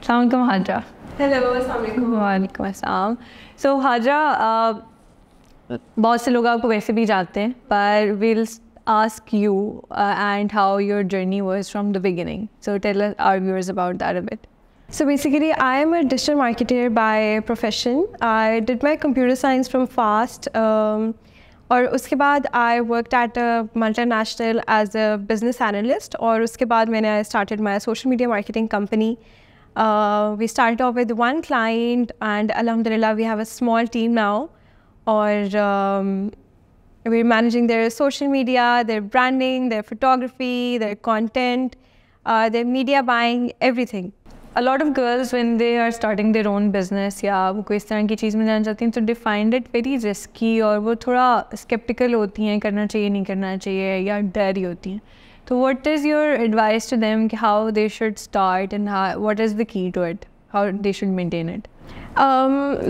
Assalamu alaikum, Hajra. Hello, assalamu alaikum. वालेकुम अस्सलाम. So Hajra, बहुत से लोग आपको वैसे भी जानते हैं, पर we'll ask you and how your journey was from the beginning. So tell our viewers about that a bit. So basically, I am a digital marketer by profession. I did my computer science from FAST. और उसके बाद I worked at a multinational as a business analyst. और उसके बाद मैंने I started my social media marketing company. We started off with one client, and alhamdulillah we have a small team now. Or we're managing their social media, their branding, their photography, their content, their media buying, everything. A lot of girls, when they are starting their own business या वो कोई इस तरह की चीज़ में जाना चाहती हैं, तो they find it very risky और वो थोड़ा skeptical होती हैं, करना चाहिए नहीं करना चाहिए, या डरी होती हैं. तो what is your advice to them कि how they should start and what is the key to it, how they should maintain it?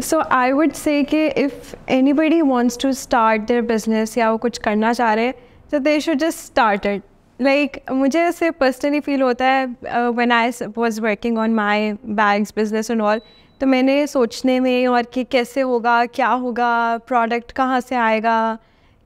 So I would say कि if anybody wants to start their business या वो कुछ करना चाह रहे हैं, so they should just start it. Like मुझे ऐसे personally feel होता है when I was working on my bags business and all, तो मैंने सोचने में और कि कैसे होगा, क्या होगा, product कहाँ से आएगा,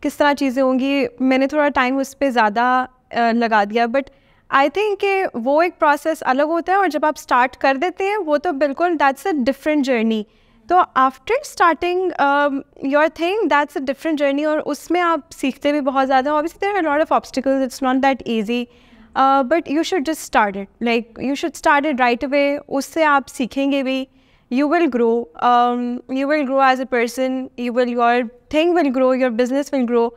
किस तरह चीज़ें होंगी, मैंने थोड़ा time उस पर ज़्यादा लगा दिया. बट आई थिंक कि वो एक प्रोसेस अलग होता है और जब आप स्टार्ट कर देते हैं वो तो बिल्कुल दैट्स अ डिफरेंट जर्नी. तो after starting your thing that's a different journey और उसमें आप सीखते भी बहुत ज़्यादा. Obviously there are lot of obstacles, it's not that easy, but you should just start it. Like you should start it right away. उससे आप सीखेंगे भी. You will grow. You will grow as a person. Your thing will grow. Your business will grow.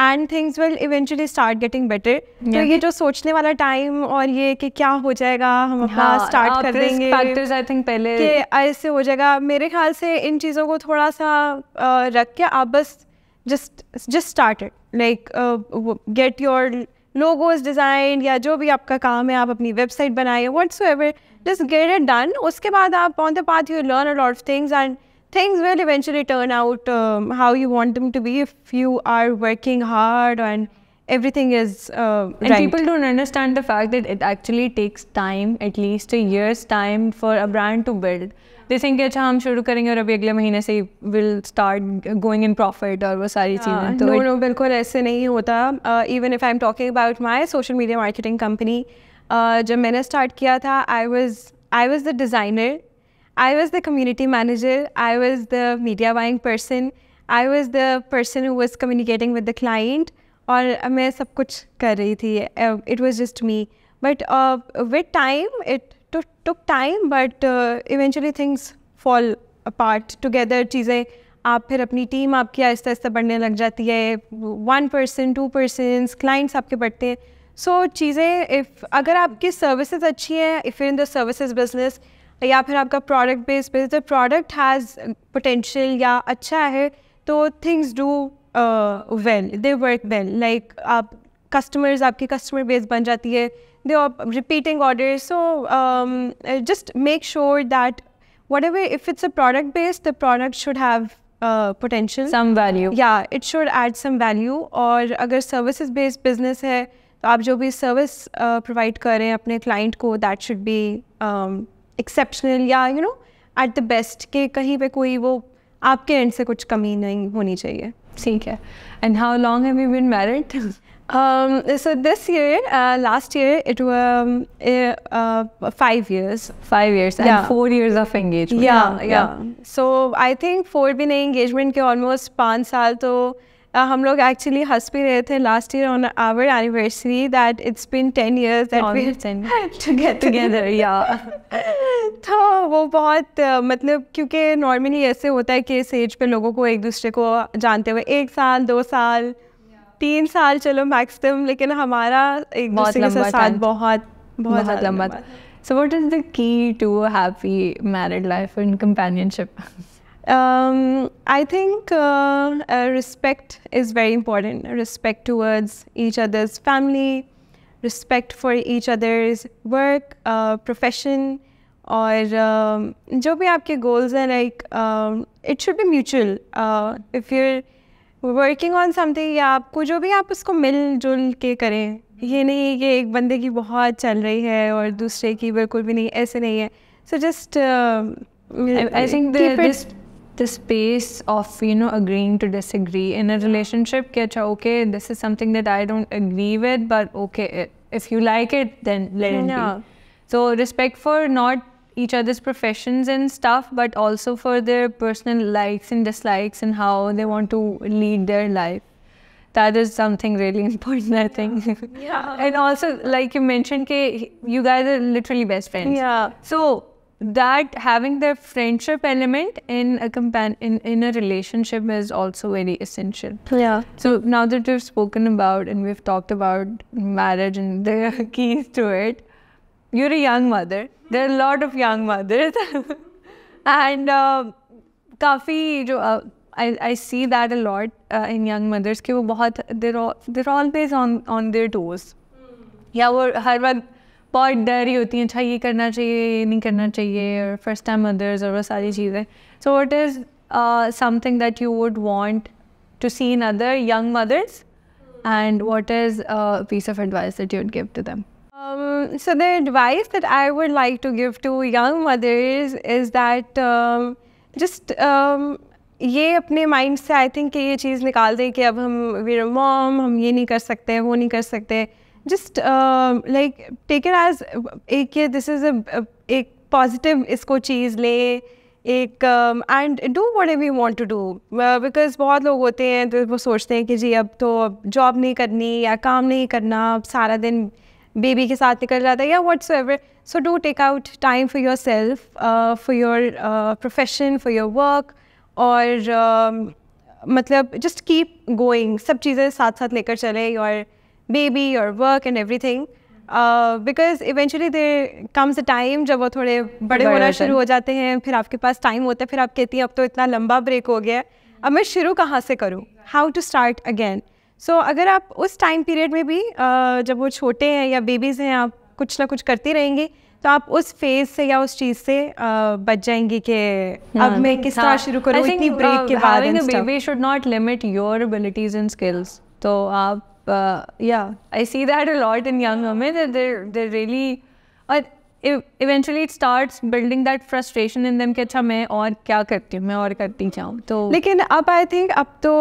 And things will eventually start getting better. तो ये जो सोचने वाला time और ये कि क्या हो जाएगा, हम अपना स्टार्ट कर देंगे, फैक्टर्स आई थिंक पहले कि ऐसे हो जाएगा, मेरे ख्याल से इन चीज़ों को थोड़ा सा रख के आप बस just start it. Like get your logos designed या जो भी आपका काम है, आप अपनी वेबसाइट बनाइए, whatsoever, just get it done. उसके बाद आप on the path you learn a lot of things and things will eventually turn out how you want them to be if you are working hard and everything is and right. People don't understand the fact that it actually takes time, at least a year's time for a brand to build. They think अच्छा हम शुरू करेंगे और अभी अगले महीने से will start going in profit और वो सारी चीज़ें. तो no, बिल्कुल ऐसे नहीं होता. Even if I'm talking about my social media marketing company, जब मैंने start किया था, I was the designer. I was the community manager, I was the media buying person, I was the person who was communicating with the client और मैं सब कुछ कर रही थी. It was just me. But with time, it took time, but eventually things fall apart together. चीज़ें आप फिर अपनी टीम आपकी आहिस्ता आहिस्ता बढ़ने लग जाती है. 1 person, 2 persons, clients आपके बढ़ते हैं. So चीज़ें अगर आपकी सर्विसेज अच्छी हैं, if you're in the services business, या फिर आपका product based business, product has potential या अच्छा है, तो things do well, they work well. Like आप कस्टमर्स, आपकी कस्टमर बेस बन जाती है, they are repeating order. So just make sure that whatever, if it's a product based, the product should have potential, some value. Yeah, it should add some value. और अगर services based business है, तो आप जो भी service provide कर रहे हैं अपने क्लाइंट को, दैट शुड बी एक्सेप्शनल या you know at the best, कि कहीं पे कोई वो आपके एंड से कुछ कमी नहीं होनी चाहिए. ठीक है. And how long have you been married? So this year, last year, it was 5 years. 5 years and 4 years of engagement. Yeah. So I think 4 भी नहीं, engagement के almost 5 साल. तो हम लोग एक्चुअली हंस भी रहे थे last year on our anniversary that it's been 10 years that we together. तो वो बहुत मतलब, क्योंकि नॉर्मली ऐसे होता है कि इस एज पे लोगों को एक दूसरे को जानते हुए 1 साल 2 साल 3 साल चलो मैक्सिमम, लेकिन हमारा एक दूसरे के साथ बहुत लंबा था. So what is the key to a happy married life and companionship? I think respect is very important. Respect towards each other's family, respect for each other's work, profession, और जो भी आपके goals हैं, like it should be mutual. If you're working on something, या आपको जो भी, आप उसको मिलजुल के करें. ये नहीं कि एक बंदे की बहुत चल रही है और दूसरे की बिल्कुल भी नहीं, ऐसे नहीं है. So just I think the space of, you know, agreeing to disagree in a relationship, कि okay, this is something that I don't agree with, but okay, if you like it, then let it be. So respect for not each other's professions and stuff, but also for their personal likes and dislikes and how they want to lead their life. That is something really important, I think. Yeah. And also, like you mentioned, you guys are literally best friends. Yeah. So that having the friendship element in a in a relationship is also very essential. Yeah. So now that we've spoken about and we've talked about marriage and the keys to it, you're a young mother. There are a lot of young mothers, and काफी जो I see that a lot in young mothers कि वो बहुत they're always on their toes. या वो हर वक्त बहुत डर ही होती हैं, अच्छा ये करना चाहिए, ये नहीं करना चाहिए, और first time mothers और वो सारी चीज़ें. So what is something that you would want to see in other young mothers, and what is a piece of advice that you would give to them? So the advice that I would like to give to young mothers is that just ये अपने mind से I think कि ये चीज़ निकाल दें कि अब we're a mom, हम ये नहीं कर सकते, वो नहीं कर सकते. Just like take it as एक ये this is एक positive इसको चीज़ ले, एक and do whatever you want to do, because बहुत लोग होते हैं तो वो सोचते हैं कि जी अब तो जॉब नहीं करनी या काम नहीं करना, अब सारा दिन बेबी के साथ निकल जाता है या whatsoever. So do take out time for yourself, for your profession, for your work, और मतलब just keep going, सब चीज़ें साथ साथ लेकर चले, your baby, your work and everything, because eventually there comes a time जब वो थोड़े बड़े होना शुरू हो जाते हैं, फिर आपके पास टाइम होता है, फिर आप कहती हैं अब तो इतना लंबा ब्रेक हो गया है, अब मैं शुरू कहाँ से करूँ, how to start again. So अगर आप उस टाइम पीरियड में भी जब वो छोटे हैं या बेबीज़ हैं, आप कुछ ना कुछ करती रहेंगी, तो आप उस फेज से या उस चीज़ से बच जाएंगी कि अब मैं किस तरह शुरू करूँ इतनी ब्रेक के बाद. Having a baby should not limit your abilities and skills. तो आप yeah, I see that a lot in young women, that they're really, eventually it starts building that frustration in them कि अच्छा मैं और क्या करती हूँ, मैं और करती जाऊँ. तो लेकिन अब I think अब तो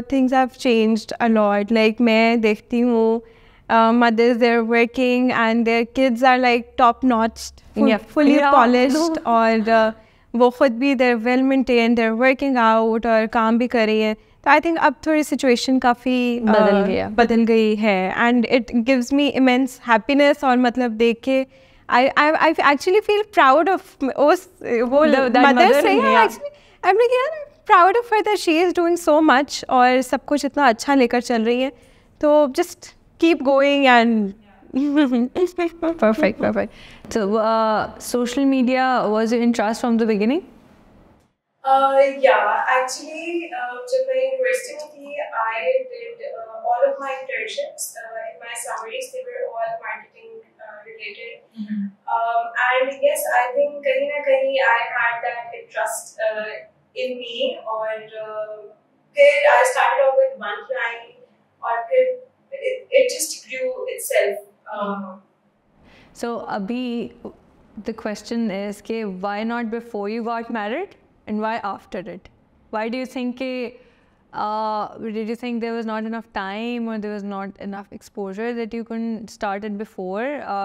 things have changed a lot. Like मैं देखती हूँ mothers, they're working and their kids are like top notch, fully polished, और वो खुद भी they're well maintained, they're working out और काम भी कर रही हैं. तो I think अब थोड़ी situation काफ़ी बदल गई है, and it gives me immense happiness, और मतलब देख के I actually feel proud of उस वो mother से. Actually I'm like yeah, proud of her that she is doing so much और सब कुछ इतना अच्छा लेकर चल रही है. तो just keep going and perfect. So social media was your interest from the beginning? Yeah, actually जब मैं university में थी, I did all of my internships. In my summaries they were all marketing related. And yes, I think कहीं ना कहीं I had that interest in me, और फिर I started off with one client, और फिर it just grew itself. So Abhi, the question is कि why not before you got married and why after it? Why do you think did you think there was not enough time or there was not enough exposure that you couldn't start it before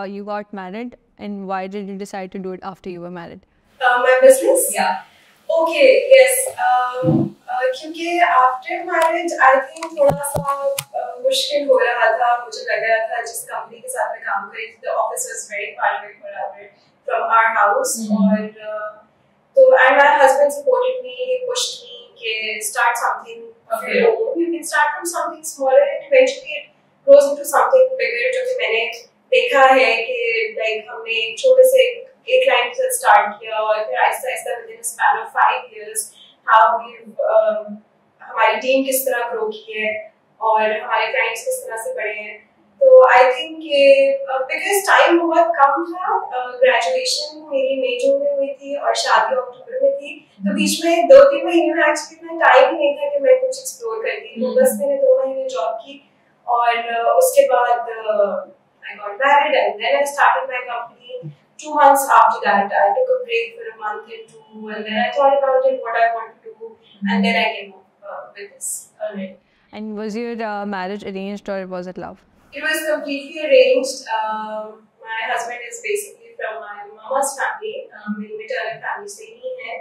you got married, and why did you decide to do it after you were married? My business? Yeah. Okay, yes. क्योंकि after marriage I think थोड़ा सा मुश्किल हो रहा था, मुझे लग रहा था जिस कंपनी के साथ मैं काम कर रही थी, the office was very far away from our house, और तो and my husband supported me, he pushed me कि start something of your own. You can start from something smaller and eventually it grows into something bigger. जो कि मैंने देखा है कि like हमने एक छोटे से एक client से start किया, और फिर आहिस्ता within a span of 5 years how we've हमारी team किस तरह grow की है और हमारे clients किस तरह से बढ़े हैं. तो I think because time बहुत कम था, graduation मेरी मई जून में हुई थी और शादी अक्टूबर में थी, तो बीच में 2-3 महीने में actually इतना time ही नहीं था कि मैं कुछ explore करती. तो बस मैंने 2 महीने job की, और उसके बाद I got married and then I started my company. 2 months after that, I took a break for a month or two, and then I thought about it, what I wanted to do, and then I came up with this. Alright. And was your marriage arranged or was it love? It was completely arranged. My husband is basically from my mama's family, मेरी maternal family से ही है,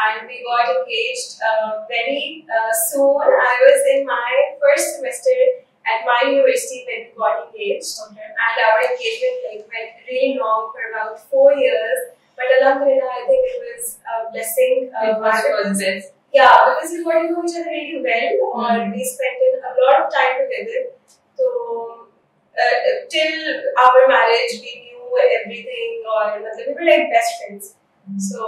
and we got engaged very soon. I was in my first semester at my university when we got engaged, and our engagement went really long for about 4 years. But alhamdulillah, I think it was a blessing. Yeah, because we got to know each other really well, or we spent a lot of time together. So till our marriage, we knew everything, or we were like best friends. So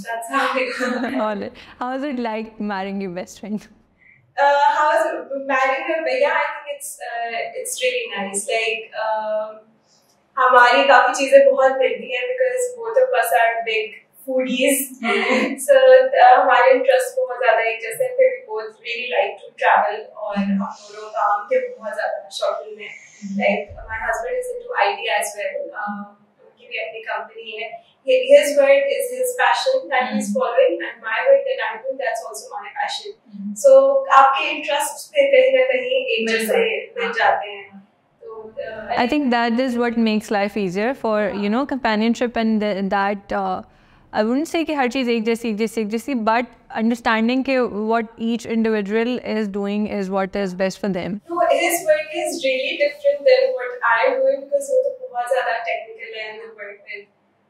that's how we got. How was it like marrying your best friend? How was marrying her? Yeah, I think it's really nice. Like हमारी काफी चीजें बहुत मिलती हैं because both of us are big foodies. So हमारे interest बहुत ज़्यादा एक जैसे फिर we both really like to travel, और हम दोनों काम के बहुत ज़्यादा शौकीन हैं. Like my husband is into IT as well. उनकी भी अपनी कंपनी है. His work is his passion that he's following, and my work that I'm doing, that's also my passion. So आपके interests पे कहीं ना कहीं एक जैसे मिल जाते हैं. I think that is what makes life easier for companionship, and that I wouldn't say कि हर चीज़ एक जैसी, but understanding कि what each individual is doing is what is best for them. No, his work is really different than what I'm doing because वो तो बहुत ज़्यादा technical है, and work with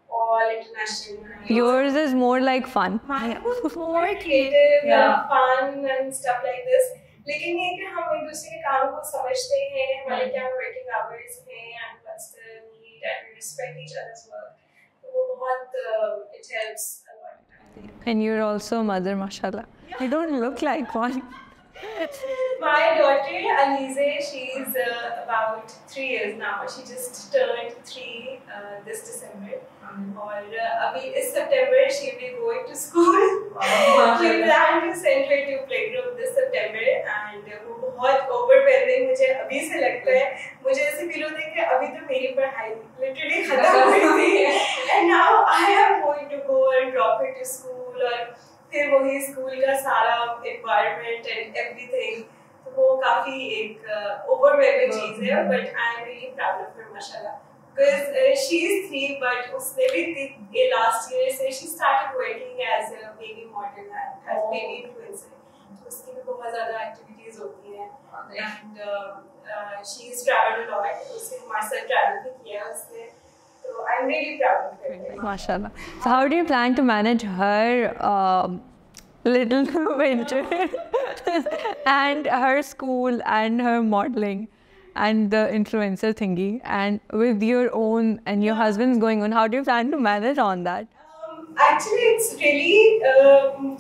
all international. Yours is more like fun. Mine was more creative and fun and stuff like this. लेकिन ये कि हम एक दूसरे के काम को समझते हैं, हमारे क्या working hours हैं, and what's the need, and we respect each other's work. तो वो बहुत it helps a lot. And you're also a mother, mashallah. You don't look like one. My daughter Alize, she's about 3 years now. She just turned 3 this December. और अभी इस September she'll be going to school. We plan to send her to playgroup this September, and वो बहुत overwhelming मुझे अभी से लगता है. मुझे ऐसे feel होता है कि अभी तो मेरी पढ़ाई literally खत्म हुई थी, and now I am going to go and drop her to school, और फिर वही स्कूल का सारा environment and everything. तो वो काफी एक overwhelming चीज है, but I am really proud of her, mashallah. Because she's 3, but उसने भी last year से she started working as a baby model and as baby influencer. तो उसकी भी बहुत ज़्यादा activities होती हैं, and she's traveled a lot. उसने हमारे साथ travel भी किया उसने. So I'm really proud of her. Mashallah. So how do you plan to manage her little venture and her school and her modeling and the influencer thingy, and with your own and your husband's going on? How do you plan to manage on that? Actually, it's really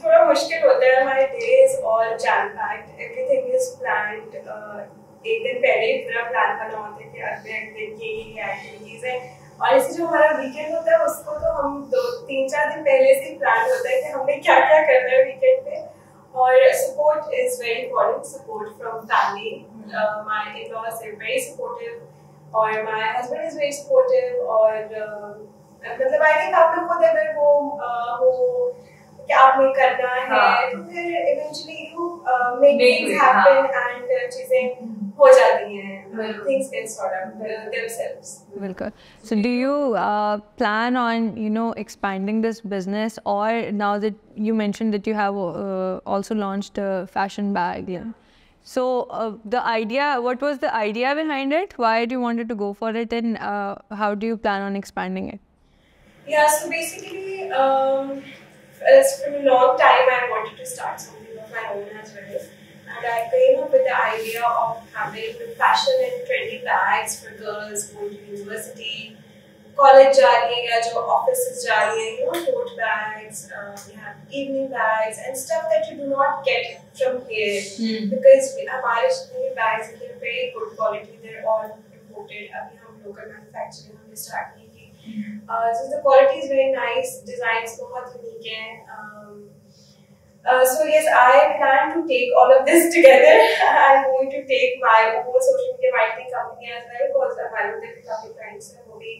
थोड़ा मुश्किल होता है. My days all jam-packed. Everything is planned. एक दिन पहले ही पूरा plan करना होता है कि अगले दिन ये एक्टिविटीज हैं, और ऐसे जो हमारा वीकेंड होता है उसको तो हम 2-3-4 दिन पहले से प्लान होता है कि हमने क्या क्या करना है वीकेंड पे. और support is very important. Support from family. My in-laws are very supportive, और my husband is very supportive. और मतलब I think आप लोग को अगर वो कि आपने करना है तो फिर eventually you make things happen, and चीजें हो जाती हैं. Things get sorted out themselves. Bilkul. So do you plan on expanding this business, or now that you mentioned that you have also launched a fashion bag? So the idea, what was the idea behind it? Why do you wanted to go for it, and how do you plan on expanding it? Yeah, so basically from a long time I wanted to start something of my own as well, and I came up with the idea of having fashion and trendy bags for girls going to university, college जा रही हैं या जो offices जा रही हैं, tote bags, we have evening bags and stuff that you do not get from here, because हमारे जितने bags हैं they're very good quality, they're all imported. अभी हम local manufacturing हमने start की. So the quality is very nice, designs बहुत unique हैं. So yes, I plan to take all of this together. I'm going to take my own social media marketing company as well, because हमारे उधर भी काफी clients हैं, वो भी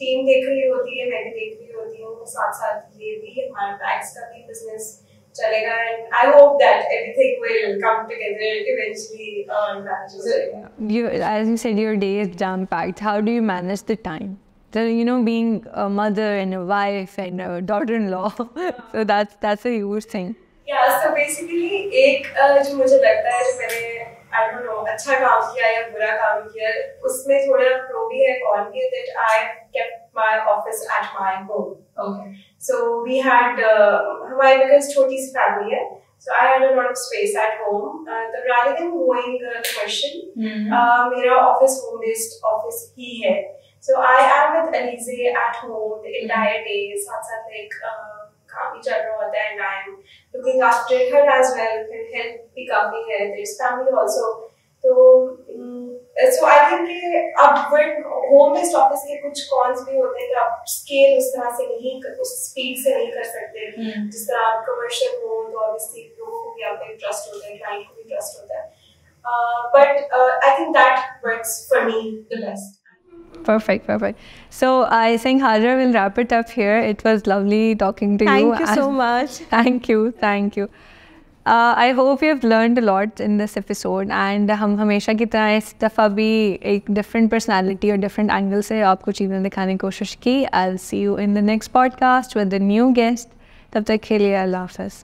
team देख रही होती है, मैं भी देख रही होती हूँ, साथ साथ ये भी हमारा बैग्स का भी बिजनेस चलेगा, and I hope that everything will come together eventually on managers. As you said, your day is jam packed. How do you manage the time? So, you know, being a mother and a wife and a daughter-in-law, so that's a huge thing. Yeah, so basically एक जो मुझे लगता है जो मैंने I don't know अच्छा काम किया या बुरा काम किया, उसमें थोड़ा pro भी है, con भी है, that I kept my office at my home. Okay. So we had हमारी because छोटी सी family है, so I had a lot of space at home. तो rather than going commercial, मेरा office home based office ही है. So I am with Alize at home the entire day. साथ like काम भी चल रहा होता है, and I'm looking after her as well. फिर help भी काफी है, there's family also. तो so I think कि अब home based office के कुछ cons भी होते हैं कि आप scale उस तरह से नहीं, उस speed से नहीं कर सकते. जिस तरह आप commercial हो तो obviously लोगों को भी आप पे trust होता है, client को भी trust होता है. But I think that works for me the best. Perfect. So I think Hajra will wrap it up here. It was lovely talking to you. Thank you so much. Thank you. I hope you have learned a lot in this episode, and हम हमेशा की तरह इस दफ़ा भी एक different personality और different angle से आपको चीज़ें दिखाने की कोशिश की. I'll see you in the next podcast with a new guest. तब तक के लिए अल्लाह हाफ़िज़.